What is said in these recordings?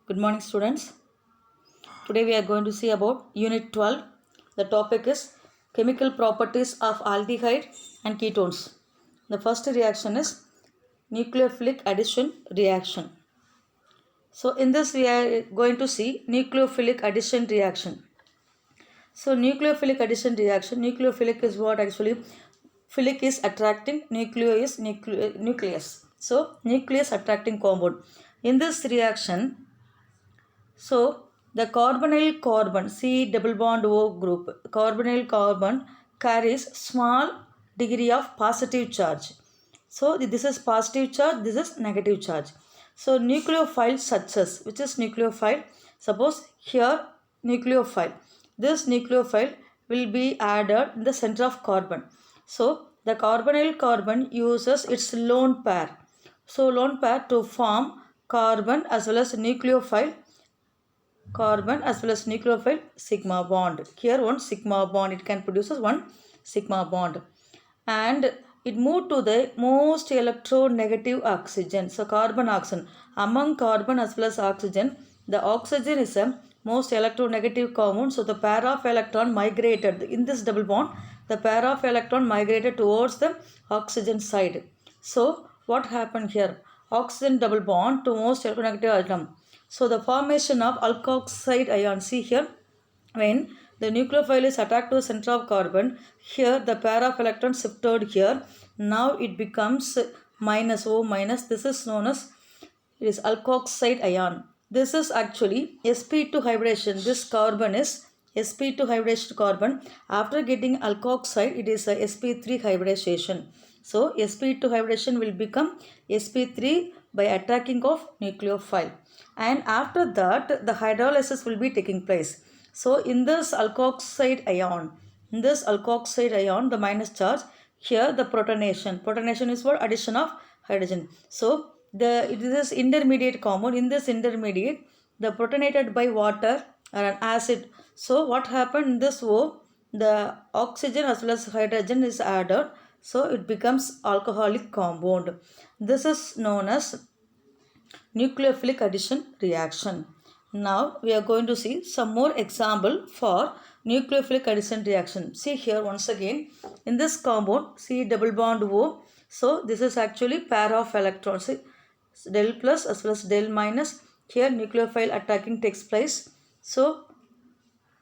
Good morning, students. Today we are going to see about Unit 12. The topic is chemical properties of aldehyde and ketones. The first reaction is nucleophilic addition reaction. So in this we are going to see nucleophilic addition reaction. So nucleophilic addition reaction, nucleophilic is what actually philic is attracting, nucleo is nucleus. So nucleus attracting compound. In this reaction, so the carbonyl carbon C double bond O group carbonyl carbon carries small degree of positive charge. So this is positive charge, this is negative charge. So nucleophile such as, which is nucleophile, suppose here nucleophile. This nucleophile will be added in the center of carbon. So the carbonyl carbon uses its lone pair. So lone pair to form carbon as well as nucleophile carbon as well as nucleophile sigma bond. Here one sigma bond, it can produce one sigma bond, and it moved to the most electronegative oxygen. So carbon oxygen, among carbon as well as oxygen, the oxygen is a most electronegative compound. So the pair of electron migrated in this double bond, the pair of electron migrated towards the oxygen side. So what happened here? Oxygen double bond to most electronegative atom. So the formation of alkoxide ion, see here, when the nucleophile is attached to the center of carbon, here the pair of electrons shifted here. Now it becomes minus O minus. This is known as, it is alkoxide ion. This is actually sp2 hybridization. This carbon is sp2 hybridized carbon. After getting alkoxide, it is a sp3 hybridization. So sp2 hybridization will become sp3 by attacking of nucleophile, and after that the hydrolysis will be taking place. So in this alkoxide ion, the minus charge, here the protonation is for addition of hydrogen. So it is intermediate compound. In this intermediate, the protonated by water or an acid. So what happened in this O, the oxygen as well as hydrogen is added, so it becomes alcoholic compound. This is known as nucleophilic addition reaction. Now we are going to see some more example for nucleophilic addition reaction. See here once again, in this compound C double bond O, so this is actually pair of electrons, see, del plus as well as del minus. Here nucleophile attacking takes place. So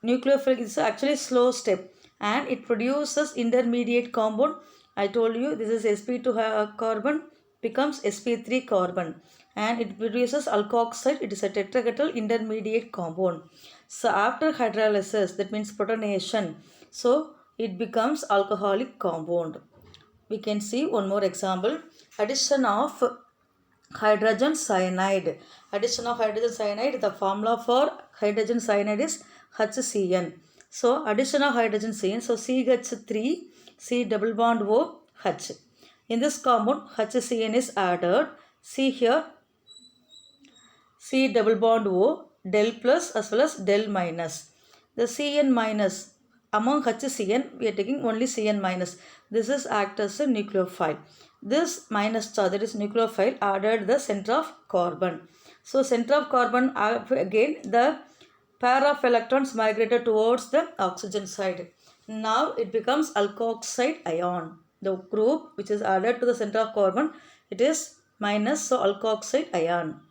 nucleophilic is actually slow step, and it produces intermediate compound. I told you this is sp2 carbon becomes sp3 carbon, and it produces alkoxide. It is a tetraketal intermediate compound. So after hydrolysis, that means protonation, so it becomes alcoholic compound. We can see one more example, addition of hydrogen cyanide. Addition of hydrogen cyanide, the formula for hydrogen cyanide is HCN. So addition of hydrogen cyanide, so CH3, C double bond O, H. In this compound, HCN is added. See here, C double bond O, del plus as well as del minus. The Cn minus, among HCN, we are taking only Cn minus. This is act as a nucleophile. This minus charge, that is nucleophile, added the center of carbon. So center of carbon, again the pair of electrons migrated towards the oxygen side. Now it becomes alkoxide ion. The group which is added to the center of carbon, it is minus, so alkoxide ion.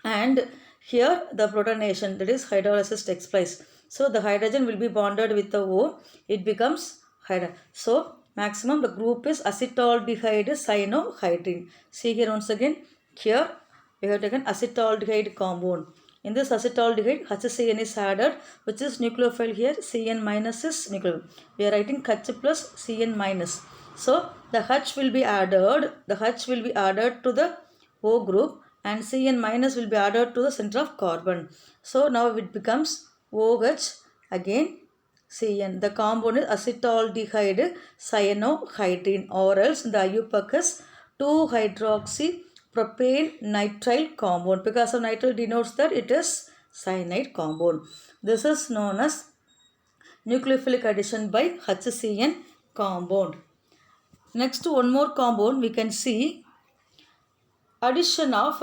And here the protonation, that is hydrolysis, takes place. So the hydrogen will be bonded with the O, it becomes hydrogen. So maximum the group is acetaldehyde cyanohydrine. See here once again, here we have taken acetaldehyde compound. In this acetaldehyde, HCN is added, which is nucleophile. Here Cn minus is nucleophile. We are writing H plus Cn minus. So the H will be added, to the O group, and Cn minus will be added to the center of carbon. So now it becomes OH, again Cn. The compound is acetaldehyde cyanohydrine, or else the IUPAC is 2-hydroxypropane nitrile compound. Because of nitrile denotes that it is cyanide compound. This is known as nucleophilic addition by HCN compound. Next, one more compound we can see, addition of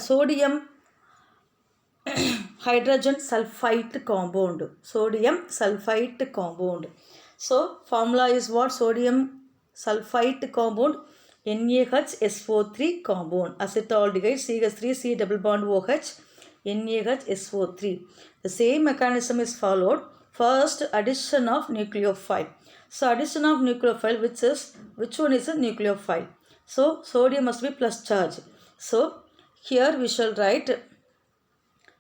sodium hydrogen sulfite compound. Sodium sulfite compound. So formula is what? Sodium sulfite compound NaHSO3 compound. Acetaldehyde CH3 C double bond OH NaHSO3. The same mechanism is followed. First, addition of nucleophile. So addition of nucleophile, which one is a nucleophile? So sodium must be plus charge. So here we shall write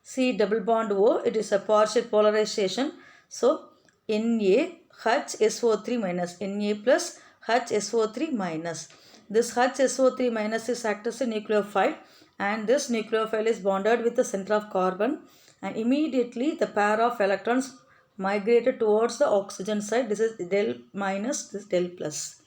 C double bond O. It is a partial polarization. So NaHSO3 minus Na plus HSO3 minus. This HSO3 minus is act as a nucleophile, and this nucleophile is bonded with the center of carbon, and immediately the pair of electrons migrated towards the oxygen side. This is del minus, this del plus.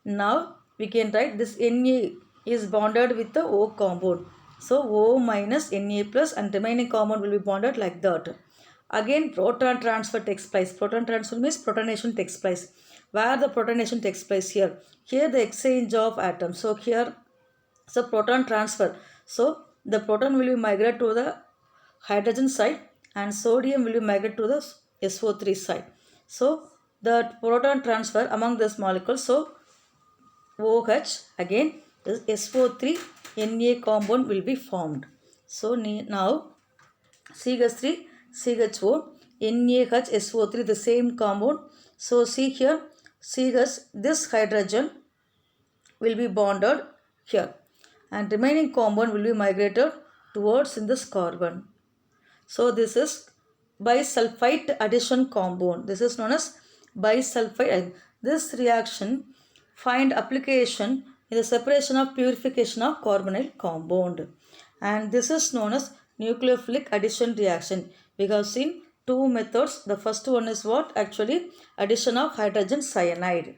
Now we can write this Na is bonded with the O compound. So O minus Na plus, and remaining compound will be bonded like that. Again proton transfer takes place. Proton transfer means protonation takes place. Where the protonation takes place? Here. Here the exchange of atoms. So here, so proton transfer. So the proton will be migrate to the hydrogen side, and sodium will be migrate to the SO3 side. So the proton transfer among this molecule. So OH, again this SO3 Na compound will be formed. So now CH3 CHO NaHSO3, the same compound. So see here, CH, this hydrogen will be bonded here, and remaining compound will be migrated towards in this carbon. So this is bisulfite addition compound. This is known as bisulfite. This reaction find application in the separation of purification of carbonyl compound, and this is known as nucleophilic addition reaction. We have seen two methods. The first one is what? Actually addition of hydrogen cyanide.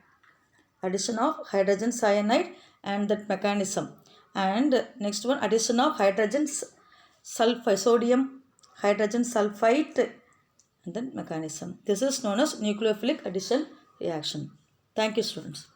Addition of hydrogen cyanide and that mechanism. And next one, addition of hydrogen sulfide, sodium hydrogen sulfite, and then mechanism. This is known as nucleophilic addition reaction. Thank you, students.